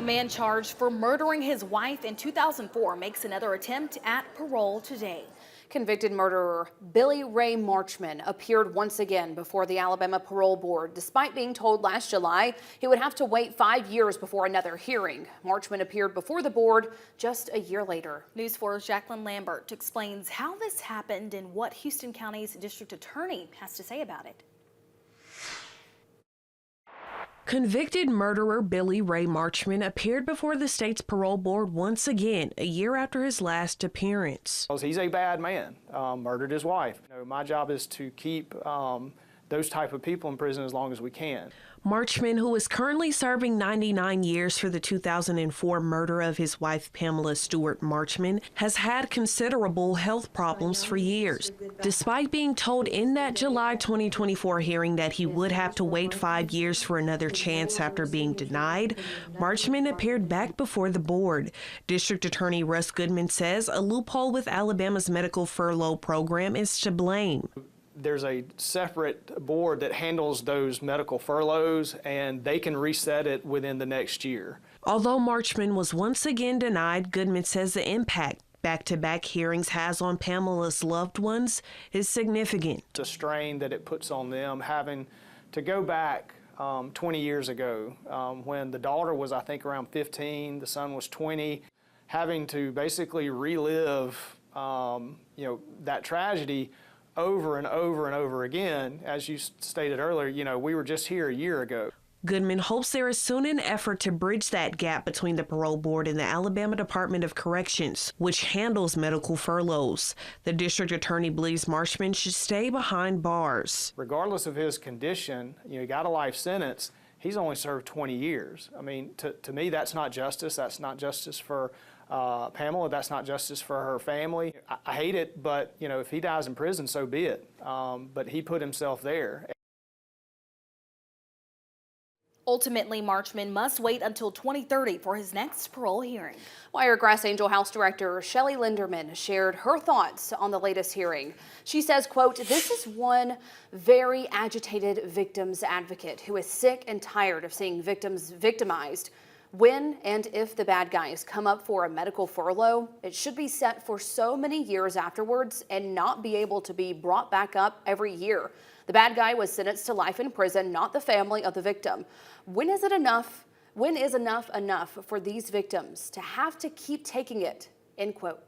A man charged for murdering his wife in 2004 makes another attempt at parole today. Convicted murderer Ray Marchman appeared once again before the Alabama Parole Board, despite being told last July he would have to wait 5 years before another hearing. Marchman appeared before the board just a year later. News 4's Jacqueline Lambert explains how this happened and what Houston County's district attorney has to say about it. Convicted murderer Ray Marchman appeared before the state's parole board once again a year after his last appearance. He's a bad man, murdered his wife. My job is to keep those type of people in prison as long as we can. Marchman, who is currently serving 99 years for the 2004 murder of his wife Pamela Stewart Marchman, has had considerable health problems for years. Despite being told in that July 2024 hearing that he would have to wait 5 years for another chance after being denied, Marchman appeared back before the board. District Attorney Russ Goodman says a loophole with Alabama's medical furlough program is to blame. There's a separate board that handles those medical furloughs, and they can reset it within the next year. Although Marchman was once again denied, Goodman says the impact back-to-back hearings has on Pamela's loved ones is significant. It's a strain that it puts on them having to go back 20 years ago when the daughter was, I think, around 15, the son was 20, having to basically relive that tragedy over and over and over again. As you stated earlier, we were just here a year ago. Goodman hopes there is soon an effort to bridge that gap between the parole board and the Alabama Department of Corrections, which handles medical furloughs. The district attorney believes Marchman should stay behind bars. Regardless of his condition, he got a life sentence. He's only served 20 years. I mean, to me, that's not justice. That's not justice for Pamela. That's not justice for her family. I hate it, but if he dies in prison, so be it. But he put himself there. Ultimately, Marchman must wait until 2030 for his next parole hearing. Wiregrass Angel House Director Shelly Linderman shared her thoughts on the latest hearing. She says, quote, "This is one very agitated victims advocate who is sick and tired of seeing victims victimized. When and if the bad guys come up for a medical furlough, it should be set for so many years afterwards and not be able to be brought back up every year. The bad guy was sentenced to life in prison, not the family of the victim. When is it enough? When is enough for these victims to have to keep taking it?" End quote.